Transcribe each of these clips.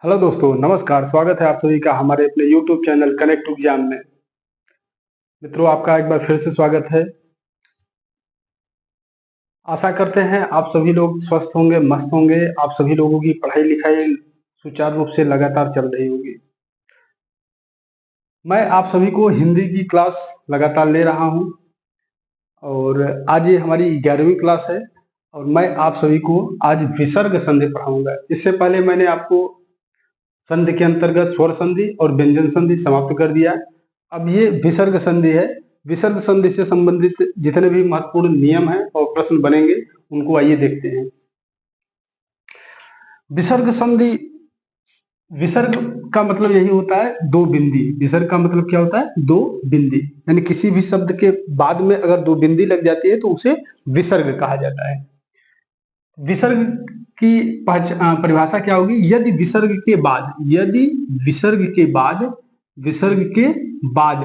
Hello दोस्तों, नमस्कार। स्वागत है आप सभी का हमारे अपने YouTube channel connect to exam में। मित्रों, आपका एक बार फिर से स्वागत है। आशा करते हैं आप सभी लोग स्वस्थ होंगे, मस्त होंगे। आप सभी लोगों की पढ़ाई लिखाई सुचारू रूप से लगातार चल रही होगी। मैं आप सभी को हिंदी की क्लास लगातार ले रहा हूं और आज ये हमारी 11वीं क्लास है और मैं आप सभी को आज विसर्ग संधि पढ़ाऊंगा। इससे पहले मैंने आपको संधि के अंतर्गत स्वर संधि और व्यंजन संधि समाप्त कर दिया है। अब ये विसर्ग संधि है। विसर्ग संधि से संबंधित जितने भी महत्वपूर्ण नियम हैं और प्रश्न बनेंगे उनको आइए देखते हैं। विसर्ग संधि, विसर्ग का मतलब यही होता है दो बिंदी। विसर्ग का मतलब क्या होता है? दो बिंदी। यानी किसी भी शब्द के बाद में अगर दो बिंदी लग जाती है तो उसे विसर्ग कहा जाता है। विसर्ग की परिभाषा क्या होगी? यदि विसर्ग के बाद, यदि विसर्ग के बाद, विसर्ग के बाद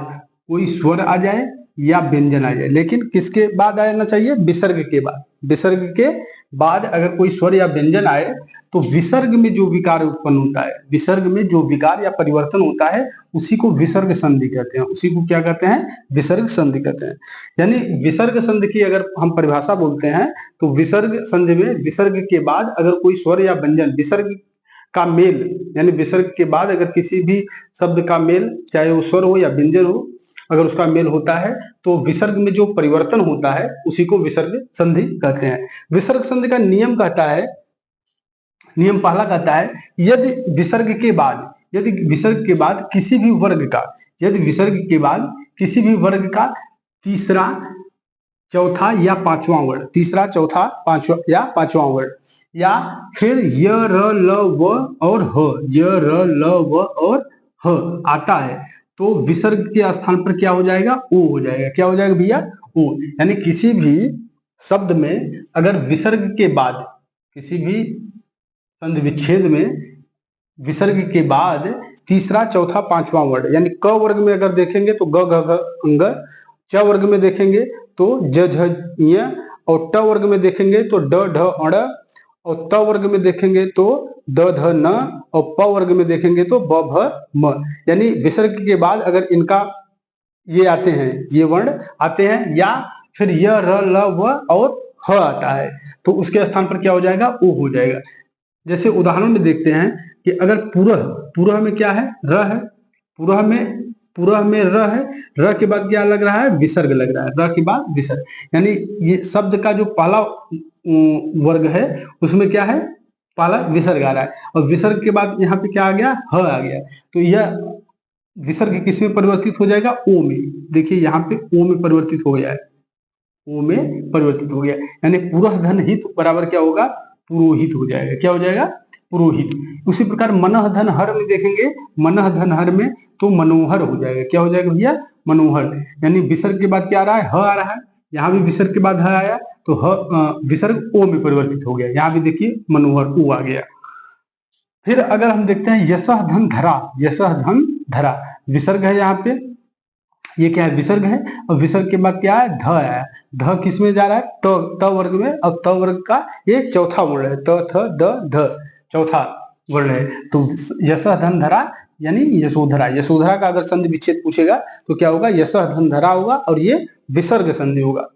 कोई स्वर आ जाए या व्यंजन आ जाए, लेकिन किसके बाद आना चाहिए? विसर्ग के बाद। विसर्ग के बाद अगर कोई स्वर या व्यंजन आए तो विसर्ग में जो विकार उत्पन्न होता है, विसर्ग में जो विकार या परिवर्तन होता है उसी को विसर्ग संधि कहते हैं। उसी को क्या कहते हैं? विसर्ग संधि कहते हैं। यानी विसर्ग संधि की अगर हम परिभाषा बोलते हैं तो विसर्ग संधि में विसर्ग के बाद अगर कोई स्वर या व्यंजन, विसर्ग का मेल, यानी विसर्ग के बाद अगर किसी भी शब्द का मेल, चाहे वो स्वर हो या व्यंजन हो, अगर उसका मेल होता है तो विसर्ग में जो परिवर्तन होता है उसी को विसर्ग संधि कहते हैं। विसर्ग संधि का नियम कहता है, नियम पहला कहता है, यदि विसर्ग के बाद, यदि विसर्ग के बाद किसी भी वर्ग का, यदि विसर्ग के बाद किसी भी वर्ग का तीसरा, चौथा या पांचवा वर्ण, तीसरा, चौथा, पांचवा या पांचवा वर्ण, या फिर य, र, ल, व और ह, य, र, ल, व और ह आता है तो विसर्ग के स्थान पर क्या हो जाएगा? ओ हो जाएगा। क्या हो जाएगा भैया? ओ। यानी किसी भी शब्द में अगर विसर्ग के बाद, किसी भी संधि विच्छेद में विसर्ग के बाद तीसरा, चौथा, पांचवा वर्ण, यानी क वर्ग में अगर देखेंगे तो ग, घ, घ, अंग, च वर्ग में देखेंगे तो ज, झ, ञ, और ट वर्ग में देखेंगे तो ड, ढ, अण, और त वर्ग में देखेंगे तो द, ध, न, और प वर्ग में देखेंगे तो ब, भ, म। यानी विसर्ग के बाद अगर इनका ये आते हैं, ये वर्ण आते हैं, या फिर य, र, ल, व और ह आता है तो उसके स्थान पर क्या हो जाएगा? ओ हो जाएगा। जैसे उदाहरण में देखते हैं कि अगर पुरह, पुरह में क्या है? र है। पुरह में, पुरह में र है, र के बाद क्या लग रहा है? विसर्ग लग रहा है, र के बाद विसर्ग। यानी ये शब्द का जो पहला वर्ग है उसमें क्या है? पहला विसर्ग आ रहा है और विसर्ग के बाद यहाँ पे क्या आ गया? ह आ गया। तो यह विसर्ग किस में परिवर्तित हो जाएगा? ओ में। देखिए यहाँ पे ओ में परिवर्तित हो गया है, ओ में परिवर्तित हो गया। यानी पुरह धन हित बराबर क्या होगा? पुरोहित हो जाएगा। क्या हो जाएगा? पुरोहित। उसी प्रकार मनः धन हर में देखेंगे, मनः धन हर में तो मनोहर हो जाएगा। क्या हो जाएगा भैया? मनोहर। यानी विसर्ग के बाद क्या आ रहा है? ह आ रहा है। यहाँ भी विसर्ग के बाद ह आया तो विसर्ग ओ में परिवर्तित हो गया। यहाँ भी देखिए मनोहर ऊ आ गया। फिर अगर हम देखते हैं यशः धन धरा, यशः धन धरा, विसर्ग है यहाँ पे, ये क्या है? विसर्ग है। और विसर्ग के बाद क्या है? ध है। ध किस में जा रहा है? त वर्ग में। अब त वर्ग का ये चौथा वर्ण है, त, थ, द, ध, चौथा वर्ण है। तो यशः धन धरा यानी यशोधरा। यशोधरा का अगर संधि विच्छेद पूछेगा तो क्या होगा? यशः धन धरा होगा और ये विसर्ग संधि होगा।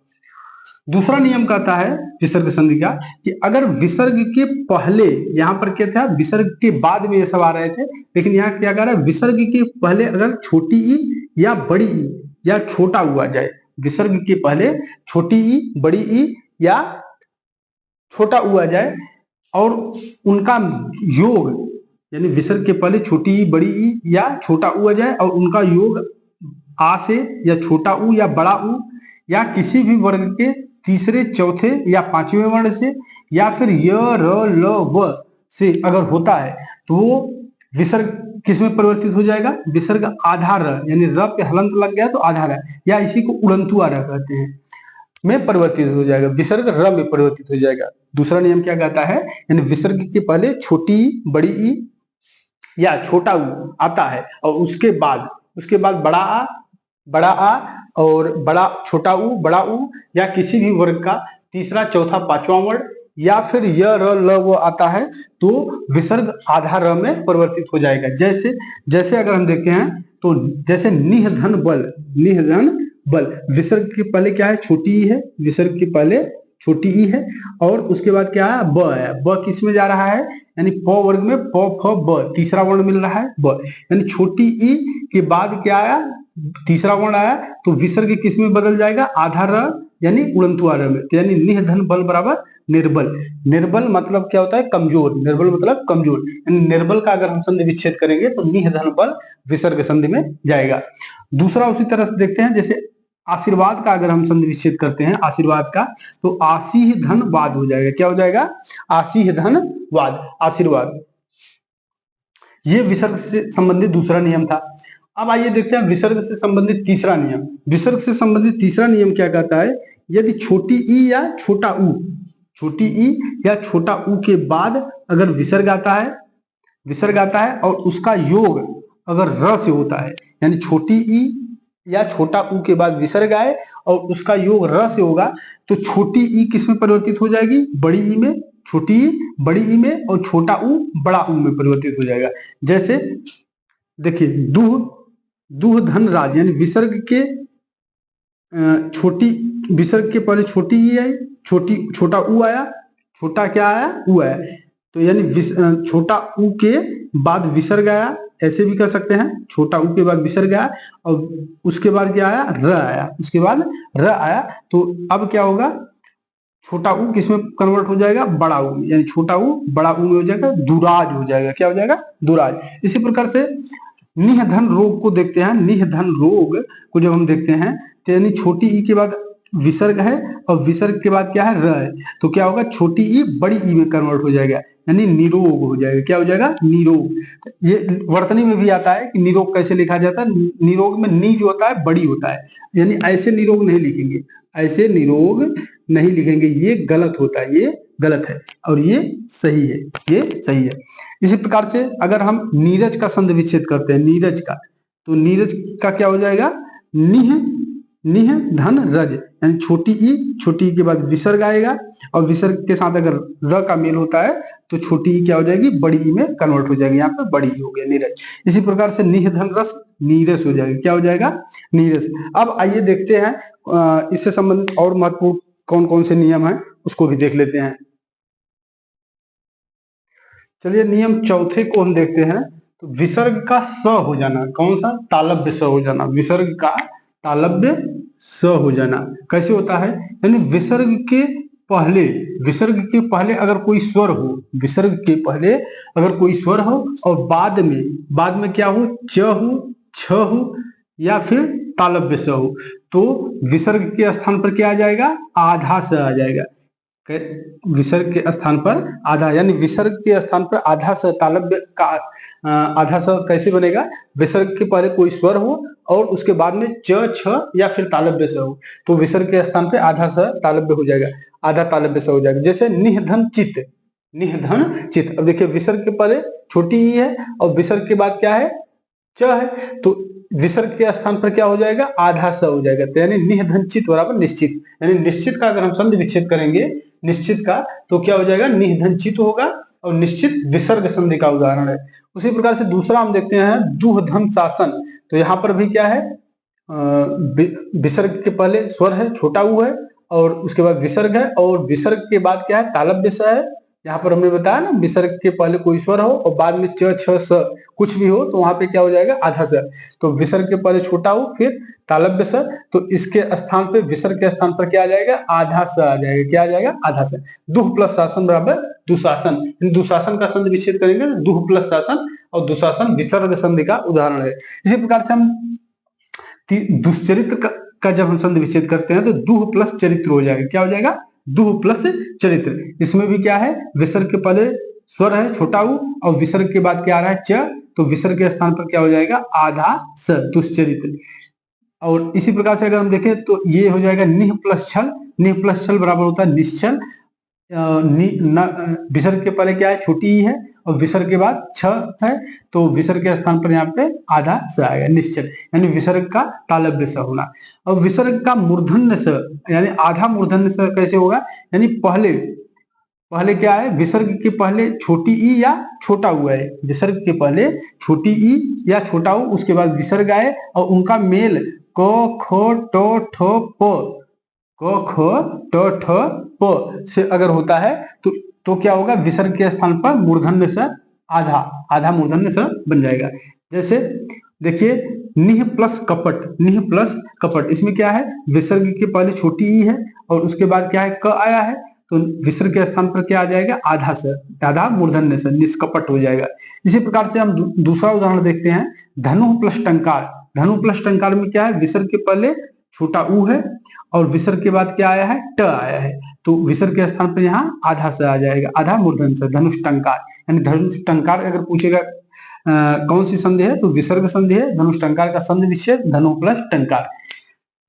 दूसरा नियम कहता है विसर्ग संधि का कि अगर विसर्ग के पहले, यहाँ पर क्या था? विसर्ग के बाद में ये सब आ रहे थे, लेकिन यहाँ क्या कह रहा है? विसर्ग के पहले अगर छोटी ई या बड़ी ई या छोटा ऊ आ जाए, विसर्ग के पहले छोटी ई, बड़ी ई या छोटा ऊ आ जाए और उनका योग, यानी विसर्ग के पहले छोटी ई, बड़ी ई या छोटा ऊ आ जाए और उनका योग आ से या छोटा ऊ या बड़ा ऊ या किसी भी वर्ग के तीसरे, चौथे या पांचवें वर्ण से या फिर य, र, ल, व से अगर होता है तो वो विसर्ग किस में परिवर्तित हो जाएगा? विसर्ग आधा र, यानी र पे हलंत लग गया तो आधा र, या इसी को उड़ंतु आ कहते हैं, में परिवर्तित हो जाएगा। विसर्ग र में परिवर्तित हो जाएगा। दूसरा नियम क्या कहता है? यानी विसर्ग के पहले छोटी ई, बड़ी ई या छोटा ऊ आता है और उसके बाद बड़ा आ और बड़ा, छोटा ऊ, बड़ा ऊ या किसी भी वर्ग का तीसरा, चौथा, पांचवा वर्ण या फिर य र ल वो आता है तो विसर्ग आधा र में परिवर्तित हो जाएगा। जैसे जैसे अगर हम देखते हैं तो जैसे निह धन बल, निह धन बल, विसर्ग के पहले क्या है, छोटी ई है, विसर्ग के पहले छोटी ई है और उसके बाद क्या है, ब है। ब किस में जा रहा है, यानी प वर्ग में प फ ब, तीसरा वर्ण मिल रहा है ब, यानी छोटी ई के बाद क्या आया, तीसरा वर्ण आया, तो विसर्ग किस में बदल जाएगा, आधा र यानी उड़ंतु आ र में। तो यानी निह धन बल बराबर निर्बल। निर्बल मतलब क्या होता है, कमजोर। निर्बल मतलब कमजोर, यानी निर्बल का अगर हम संधि विच्छेद करेंगे तो निह धन बल विसर्ग संधि में जाएगा। दूसरा उसी तरह से देखते हैं, जैसे आशीर्वाद का अगर हम संधि विच्छेद करते हैं, आशीर्वाद का, तो आशीह धन वाद हो जाएगा। क्या हो जाएगा, आशीह धन वाद, आशीर्वाद। ये विसर्ग से संबंधित दूसरा नियम था। अब आइए देखते हैं विसर्ग से संबंधित तीसरा नियम। विसर्ग से संबंधित तीसरा नियम क्या कहता है, यदि छोटी ई या छोटा ऊ, छोटी ई या छोटा ऊ के बाद अगर विसर्ग आता है, विसर्ग आता है और उसका योग अगर र से होता है, यानी छोटी ई या छोटा ऊ के बाद विसर्ग आए और उसका योग र से होगा, तो छोटी ई किस में परिवर्तित हो जाएगी, बड़ी ई में, छोटी ई बड़ी ई में और छोटा ऊ बड़ा ऊ में परिवर्तित हो जाएगा। जैसे देखिए दुह, दुह धन राज, यानी विसर्ग के छोटी, विसर्ग के पहले छोटी ई आई, छोटा ऊ आया, छोटा क्या आया, ऊ आया, तो यानी छोटा ऊ के बाद विसर्ग आया, ऐसे भी कर सकते हैं, छोटा ऊ के बाद विसर्ग आया और उसके बाद क्या आया, र आया, उसके बाद र आया, तो अब क्या होगा, छोटा ऊ किसमें कन्वर्ट हो जाएगा, बड़ा ऊ, यानी छोटा ऊ बड़ा ऊ में हो जाएगा, दुराज हो जाएगा। क्या हो जाएगा, दुराज। इसी प्रकार से निह धन रोग को देखते हैं। निह धन रोग को जब हम देखते हैं तो यानी छोटी ई के बाद विसर्ग है और विसर्ग के बाद क्या है, र है, तो क्या होगा, छोटी ई बड़ी ई में कन्वर्ट हो जाएगा, यानी निरोग हो जाएगा। क्या हो जाएगा, निरोग। ये वर्तनी में भी आता है कि निरोग कैसे लिखा जाता है, निरोग में नी जो होता है बड़ी होता है, यानी ऐसे निरोग नहीं लिखेंगे, ऐसे निरोग नहीं लिखेंगे, ये गलत होता है, ये गलत है और ये सही है, ये सही है। इसी प्रकार से अगर हम नीरज का संधि विच्छेद करते हैं, नीरज का, तो नीरज का क्या हो जाएगा, निह, निह धन रज, यानी छोटी ई के बाद विसर्ग आएगा और विसर्ग के साथ अगर र का मेल होता है तो छोटी ई क्या हो जाएगी, बड़ी ई में कन्वर्ट हो जाएगी, यहाँ पे बड़ी ई हो गया, नीरज। इसी प्रकार से निह धन रस, नीरस हो जाएगा। क्या हो जाएगा, नीरस। अब आइए देखते हैं इससे संबंधित और महत्वपूर्ण कौन कौन से नियम है, उसको भी देख लेते हैं। चलिए नियम चौथे को हम देखते हैं। तो विसर्ग का स हो जाना, कौन सा, तालव्य स हो जाना, विसर्ग का तालव्य स हो जाना कैसे होता है, यानी विसर्ग के पहले, विसर्ग के पहले अगर कोई स्वर हो, विसर्ग के पहले अगर कोई स्वर हो और बाद में क्या हो, च हो, छ हो या फिर तालव्य स हो, तो विसर्ग के स्थान पर क्या आ जाएगा, आधा स आ जाएगा। विसर्ग के स्थान पर आधा, यानी विसर्ग के स्थान पर आधा स, तालव्य का आधा स कैसे बनेगा, विसर्ग के पहले कोई स्वर हो और उसके बाद में च, छ या फिर तालव्य स हो, तो विसर्ग के स्थान पे आधा स तालव्य हो जाएगा, आधा तालव्य स हो जाएगा। जैसे निधन चित, निधन चित। अब देखिए विसर्ग के पहले छोटी ई है और विसर्ग के बाद क्या है, च है, तो विसर्ग के स्थान पर क्या हो जाएगा, आधा स हो जाएगा। तो यानी निधनचित बराबर निश्चित, यानी निश्चित का अगर हम संधि विच्छेद करेंगे निश्चित का, तो क्या हो जाएगा, निधनचित होगा और निश्चित विसर्ग संधि का उदाहरण है। उसी प्रकार से दूसरा हम देखते हैं दुह धन शासन। तो यहाँ पर भी क्या है, विसर्ग के पहले स्वर है, छोटा ऊ है और उसके बाद विसर्ग है और विसर्ग के बाद क्या है, तालव्य स है। यहाँ पर हमने बताया ना, विसर्ग के पहले कोई स्वर हो और बाद में च, छ, स कुछ भी हो तो वहां पे क्या हो जाएगा, आधा स। तो विसर्ग के पहले छोटा हो फिर तालव्य स, तो इसके स्थान पे, विसर्ग के स्थान पर क्या आ जाएगा, आधा स आ जाएगा। क्या आ जाएगा, आधा स। दुह प्लस शासन बराबर दुशासन। दुशासन का संधि विच्छेद करेंगे तो दुह प्लस शासन, और दुशासन विसर्ग संधि का उदाहरण है। इसी प्रकार से हम दुश्चरित्र का जब हम संधि विच्छेद करते हैं तो दुह प्लस चरित्र हो जाएगा। क्या हो जाएगा, दुह प्लस चरित्र। इसमें भी क्या है, विसर्ग के पहले स्वर है छोटा ऊ और विसर्ग के बाद क्या आ रहा है, च, तो विसर्ग के स्थान पर क्या हो जाएगा, आधा स, दुश्चरित्र। और इसी प्रकार से अगर हम देखें तो ये हो जाएगा निह प्लस छल। निह प्लस छल बराबर होता है निश्चल। विसर्ग के पहले क्या है, छोटी ई है और विसर्ग के बाद छ है, तो विसर्ग के स्थान पर यहाँ पे आधा स आएगा, निश्चल, यानी विसर्ग का तालव्य स होना। और विसर्ग का मूर्धन्य स, यानी आधा मूर्धन्य स कैसे होगा, यानी पहले पहले क्या है, विसर्ग के पहले छोटी ई या छोटा ऊ है, विसर्ग के पहले छोटी ई या छोटा ऊ, उसके बाद विसर्ग आए और उनका मेल क ख ट ठ प, क ख ट ठ प से अगर होता है तो क्या होगा, विसर्ग के स्थान पर मूर्धन्य स आधा, आधा मूर्धन्य स बन जाएगा। जैसे देखिए निह प्लस कपट, निह प्लस कपट, इसमें क्या है, विसर्ग के पहले छोटी ई है और उसके बाद क्या है, क आया है, तो विसर्ग के स्थान पर क्या आ जाएगा, आधा स, आधा मूर्धन्य स, निष्कपट हो जाएगा। इसी प्रकार से हम दूसरा उदाहरण देखते हैं, धनु प्लस टंकार। धनु प्लस टंकार में क्या है, विसर्ग के पहले छोटा ऊ है और विसर्ग के बाद क्या आया है, ट आया है, तो विसर्ग के स्थान पर यहाँ आधा स आ जाएगा, आधा मूर्धन्य स, धनुष टंकार। यानी धनुष टंकार अगर पूछेगा कौन सी संधि है, तो विसर्ग संधि है। धनुष टंकार का संधि विच्छेद धनु प्लस टंकार।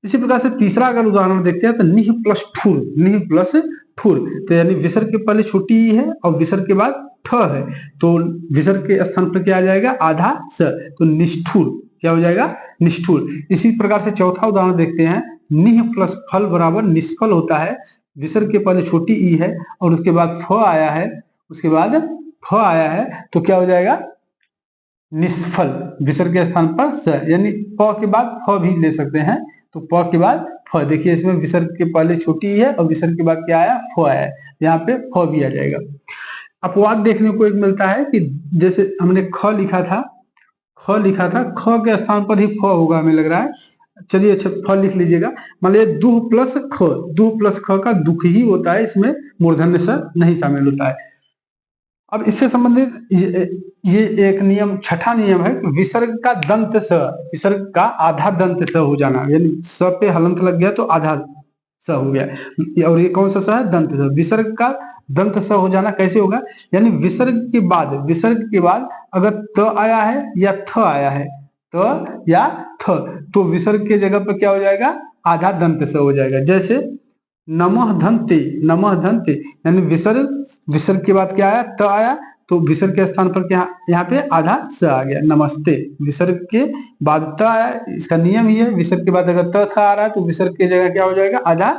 इसी प्रकार से तीसरा अगर उदाहरण देखते हैं तो निह प्लस ठुर, निह प्लस ठुर, तो यानी विसर्ग के पहले छोटी ई है और विसर्ग के बाद ठ है, तो विसर्ग के स्थान पर क्या आ जाएगा, आधा स, तो निष्ठुर, क्या हो जाएगा, निष्ठुर। इसी प्रकार से चौथा उदाहरण देखते हैं, निह प्लस फल बराबर निष्फल होता है, विसर्ग के पहले छोटी ई है और उसके बाद फ आया है, उसके बाद फ आया है, तो क्या हो जाएगा, निष्फल, विसर्ग के स्थान पर स, यानी प के बाद फ भी ले सकते हैं, तो प के बाद फ, देखिए इसमें विसर्ग के पहले छोटी ई है और विसर्ग के बाद क्या आया, फ आया है, यहाँ पे फ भी आ जाएगा। अपवाद देखने को एक मिलता है कि जैसे हमने ख लिखा था, ख लिखा था, ख के स्थान पर ही फ होगा हमें लग रहा है, चलिए अच्छा फ लिख लीजिएगा। मान लीजिए दुह प्लस ख, दुह प्लस ख का दुख ही होता है, इसमें मूर्धन्य स नहीं शामिल होता है। अब इससे संबंधित ये एक नियम, छठा नियम है, विसर्ग का दंत स, विसर्ग का आधा दंत स हो जाना, यानी स पे हलंत लग गया तो आधा स हो गया, और ये कौन सा स है, दंत स। विसर्ग का दंत स हो जाना कैसे होगा, यानी विसर्ग के बाद, विसर्ग के बाद अगर त आया है या थ आया है, त या थ, तो विसर्ग के जगह पर क्या हो जाएगा, आधा दंत स हो जाएगा। जैसे नमः धन्ते, नमः धन्ते, यानी विसर्ग के बाद क्या आया, त आया, तो विसर्ग के स्थान पर क्या, यहाँ पे आधा स आ गया, नमस्ते। विसर्ग के बाद त आया, इसका नियम ही है, विसर्ग के बाद अगर त थ आ रहा है तो विसर्ग की जगह क्या हो जाएगा, आधा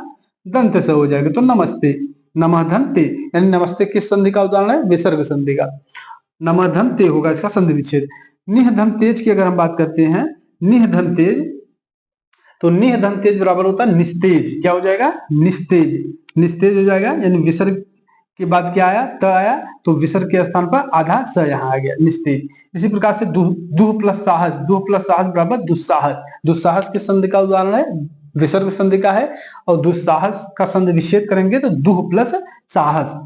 दंत स हो जाएगा, तो नमस्ते, नमः धन्ते, यानी नमस्ते किस संधि का उदाहरण है, विसर्ग संधि का, नमः धन्ते होगा इसका संधि विच्छेद। निह धन तेज की अगर हम बात करते हैं, निह धन तेज, तो निह धन तेज बराबर होता है निस्तेज, क्या हो जाएगा, निस्तेज, निस्तेज हो जाएगा, यानी विसर्ग के बाद क्या आया, त आया, तो विसर्ग के स्थान पर आधा स यहाँ आ गया, निस्तेज। इसी प्रकार से दुह प्लस साहस, दुह प्लस साहस बराबर दुस्साहस, दुस्साहस किस संधि का उदाहरण है, विसर्ग संधि का है, और दुस्साहस का संधि विच्छेद करेंगे तो दुह प्लस साहस।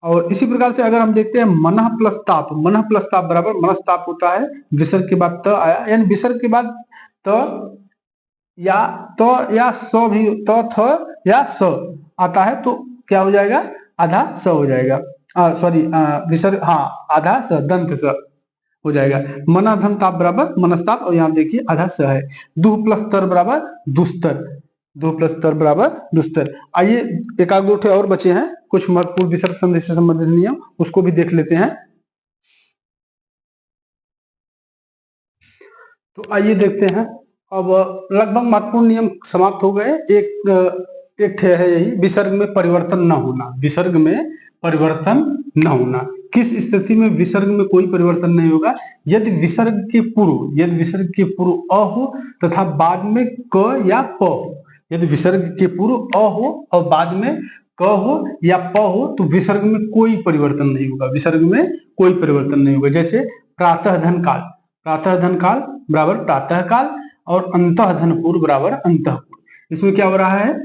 और इसी प्रकार से अगर हम देखते हैं मनः प्लस ताप, मनः प्लस ताप बराबर मनस्ताप होता है, विसर्ग के बाद त आया, यानी विसर्ग के बाद त या स भी, त थ या स आता है, तो क्या हो जाएगा, आधा स हो जाएगा, सॉरी विसर्ग, हाँ आधा स, दंत स हो जाएगा। मना धन ताप बराबर मनस्ताप, और यहाँ देखिए आधा स है। दुह प्लस तर बराबर दुस्तर, दुह प्लस तर बराबर दुस्तर। आइए एक आध दो ठे और बचे हैं कुछ महत्वपूर्ण विसर्ग संधि से संबंधित नियम, उसको भी देख लेते हैं। तो आइए देखते हैं, अब लगभग महत्वपूर्ण नियम समाप्त हो गए। एक ठे है यही, विसर्ग में परिवर्तन न होना, विसर्ग में परिवर्तन न होना। किस स्थिति में विसर्ग में कोई परिवर्तन नहीं होगा, यदि विसर्ग के पूर्व, यदि विसर्ग के पूर्व अ हो तथा बाद में क या प हो, यदि विसर्ग के पूर्व अ हो और बाद में क हो या प हो, तो विसर्ग में कोई परिवर्तन नहीं होगा, विसर्ग में कोई परिवर्तन नहीं होगा। जैसे प्रातः धन काल, प्रातः धन काल बराबर प्रातः काल, और अंतः धन पूर्व बराबर अंतः पूर्व। इसमें क्या हो रहा है,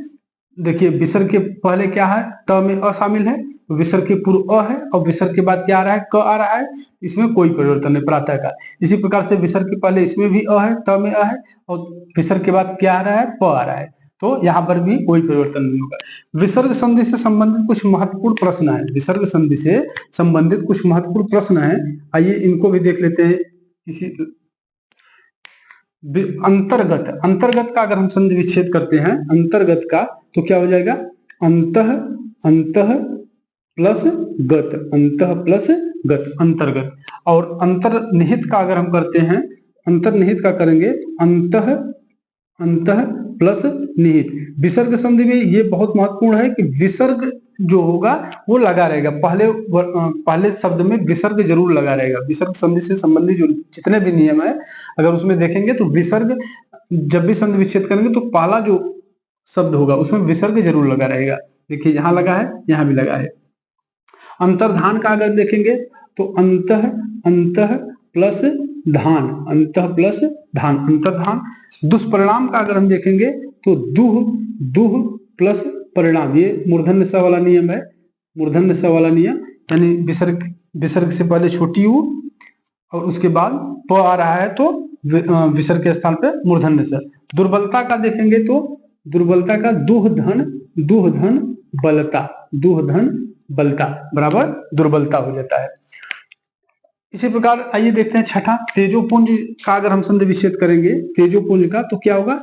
देखिए विसर्ग के पहले क्या है, त में अ शामिल है, विसर्ग के पूर्व अ है, और विसर्ग के बाद क्या आ रहा है, क आ रहा है, इसमें कोई परिवर्तन नहीं, प्रातः काल। इसी प्रकार से विसर्ग के पहले इसमें भी अ है, त में अ है, और विसर्ग के बाद क्या आ रहा है, प आ रहा है, तो यहाँ पर भी कोई परिवर्तन नहीं होगा। विसर्ग संधि से संबंधित कुछ महत्वपूर्ण प्रश्न है, विसर्ग संधि से संबंधित कुछ महत्वपूर्ण प्रश्न है, आइए इनको भी देख लेते हैं। किसी अंतर्गत, अंतर्गत का अगर हम संधि विच्छेद करते हैं, अंतर्गत का, तो क्या हो जाएगा, अंतः, अंतः प्लस गत, अंतः प्लस गत, अंतर्गत। और अंतर्निहित का अगर हम करते हैं, अंतर्निहित का करेंगे तो अंतः, अंतः प्लस निहित। विसर्ग संधि में ये बहुत महत्वपूर्ण है कि विसर्ग जो होगा वो लगा रहेगा, पहले शब्द में विसर्ग जरूर लगा रहेगा। विसर्ग संधि से संबंधित जो जितने भी नियम है अगर उसमें देखेंगे तो विसर्ग, जब भी संधि विच्छेद करेंगे तो पहला जो शब्द होगा उसमें विसर्ग जरूर लगा रहेगा। देखिए यहाँ लगा है, यहाँ भी लगा है। अंतर्धान का अगर देखेंगे तो अंतः, अंतः प्लस धान, अंतः प्लस धान, अंतर्धान। दुष्परिणाम का अगर हम देखेंगे तो दुह, दुह प्लस परिणाम, ये मूर्धन्य स वाला नियम है, मूर्धन्य स वाला नियम, यानी विसर्ग, विसर्ग से पहले छोटी ऊ और उसके बाद प आ रहा है तो विसर्ग के स्थान पे मूर्धन्य स। दुर्बलता का देखेंगे तो दुर्बलता का दुह धन, दुह धन बलता, दुह धन बलता बराबर दुर्बलता हो जाता है। इसी प्रकार आइए देखते हैं छठा, तेजोपुंज का अगर हम संधि विच्छेद करेंगे तेजोपुंज का तो क्या होगा,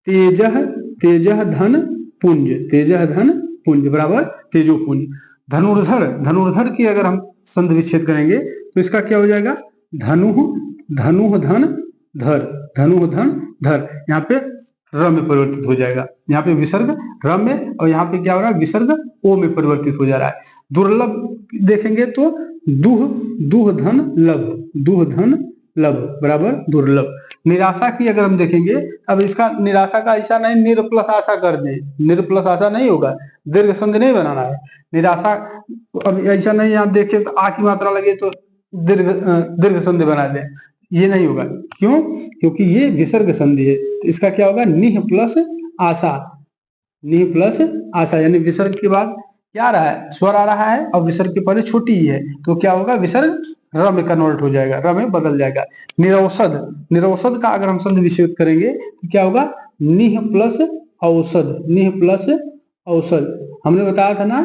तेजह, तेजह धन पुंज, तेजह धन पुंज बराबर तेजोपुंज। धनुर्धर, धनुर्धर की अगर हम संधि विच्छेद करेंगे तो इसका क्या हो जाएगा, धनुः, धनुः धन धर, धनुः धन धर, यहाँ पे र में परिवर्तित हो जाएगा, यहाँ पे विसर्ग र में और यहाँ पे क्या हो रहा है, विसर्ग ओ में परिवर्तित हो जा रहा है। दुर्लभ देखेंगे तो दुह, दुह धन लभ, दुह धन लभ बराबर दुर्लभ। निराशा की अगर हम देखेंगे, अब इसका निराशा का ऐसा नहीं निर प्लस आशा कर दे, निर प्लस आशा नहीं होगा, दीर्घ संधि नहीं बनाना है। निराशा अब ऐसा नहीं आप देखें तो आ की मात्रा लगे तो दीर्घ दीर्घ संधि बना दे, ये नहीं होगा। क्यों, क्योंकि ये विसर्ग संधि है। तो इसका क्या होगा, निह प्लस आशा, निह प्लस आशा, यानी विसर्ग के बाद क्या आ रहा है, स्वर आ रहा है और विसर्ग के पहले छोटी ही है तो क्या होगा, विसर्ग र में कन्वर्ट हो जाएगा, र में बदल जाएगा। निरौषध, निरौषध का अगर हम संधि विच्छेद करेंगे तो क्या होगा, निह प्लस औषध, निह प्लस औषध। हमने बताया था ना,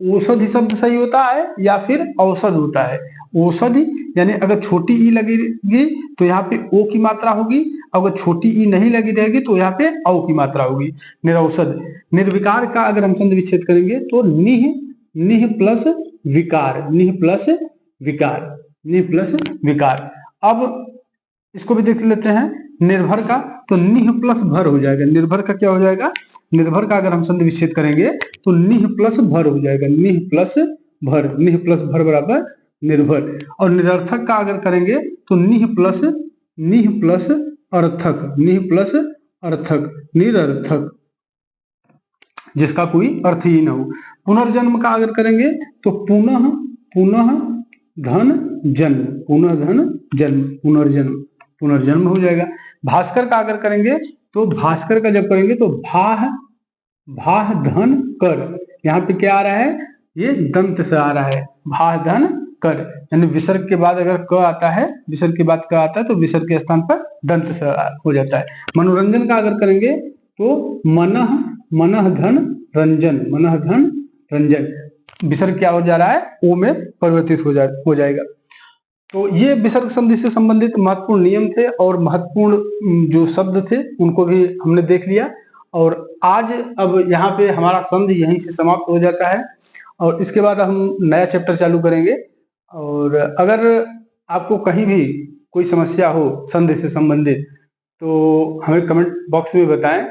औषधि शब्द सही होता है या फिर औषध होता है। औषधि यानी अगर छोटी ई लगेगी तो यहाँ पे ओ की मात्रा होगी, अगर छोटी ई नहीं लगी रहेगी तो यहाँ पे औ की मात्रा होगी, निरौषध। निर्विकार का अगर हम संधि विच्छेद करेंगे तो निह, निह प्लस विकार, निह प्लस विकार, निह प्लस विकार। अब इसको भी देख लेते हैं निर्भर का, तो निह प्लस भर हो जाएगा। निर्भर का क्या हो जाएगा, निर्भर का अगर हम संधि विच्छेद करेंगे तो निह प्लस भर हो जाएगा, निह प्लस भर, निह प्लस भर बराबर निर्भर। और निरर्थक का अगर करेंगे तो निह प्लस, निह प्लस अर्थक, निह प्लस अर्थक, निरर्थक, जिसका कोई अर्थ ही न हो। पुनर्जन्म का अगर करेंगे तो पुनः, पुनः धन जन्म, पुनः धन जन्म, पुनर्जन्म, पुनर्जन्म हो जाएगा। भास्कर का अगर करेंगे तो भास्कर का जब करेंगे तो भाह, भाह धन कर, यहाँ पे क्या आ रहा है, ये दंत से आ रहा है, भाह धन कर, यानी विसर्ग के बाद अगर क आता है, विसर्ग के बाद क आता है तो विसर्ग के स्थान पर दंत से हो जाता है। मनोरंजन का अगर करेंगे तो मनः, मनः धन रंजन, मनः धन रंजन, विसर्ग क्या हो जा रहा है, ओ में परिवर्तित हो जाएगा। तो ये विसर्ग संधि से संबंधित महत्वपूर्ण नियम थे और महत्वपूर्ण जो शब्द थे उनको भी हमने देख लिया। और आज अब यहाँ पे हमारा संधि यहीं से समाप्त हो जाता है और इसके बाद हम नया चैप्टर चालू करेंगे। और अगर आपको कहीं भी कोई समस्या हो संधि से संबंधित तो हमें कमेंट बॉक्स में बताएं।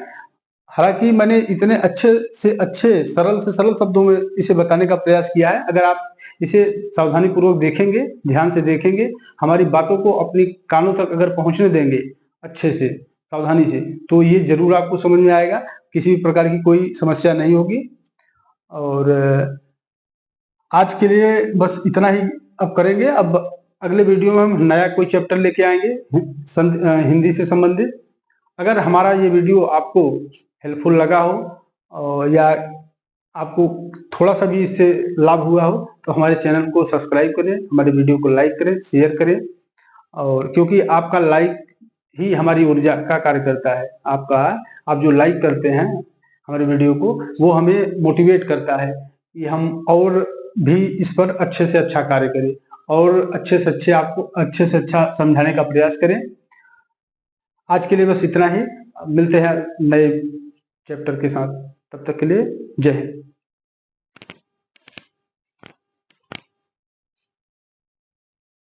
हालांकि मैंने इतने अच्छे से सरल शब्दों में इसे बताने का प्रयास किया है। अगर आप इसे सावधानी पूर्वक देखेंगे, ध्यान से देखेंगे, हमारी बातों को अपनी कानों तक अगर पहुंचने देंगे अच्छे से, सावधानी से, तो ये जरूर आपको समझ में आएगा, किसी भी प्रकार की कोई समस्या नहीं होगी। और आज के लिए बस इतना ही अब करेंगे। अब अगले वीडियो में हम नया कोई चैप्टर लेके आएंगे हिंदी से संबंधित। अगर हमारा ये वीडियो आपको हेल्पफुल लगा हो या आपको थोड़ा सा भी इससे लाभ हुआ हो तो हमारे चैनल को सब्सक्राइब करें, हमारे वीडियो को लाइक करें, शेयर करें। और क्योंकि आपका लाइक ही हमारी ऊर्जा का कार्य करता है, आप जो लाइक करते हैं हमारे वीडियो को, वो हमें मोटिवेट करता है कि हम और भी इस पर अच्छे से अच्छा कार्य करें और अच्छे से अच्छे आपको अच्छे से अच्छा समझाने का प्रयास करें। आज के लिए बस इतना ही, मिलते हैं नए चैप्टर के साथ, तब तक के लिए जय हिंद।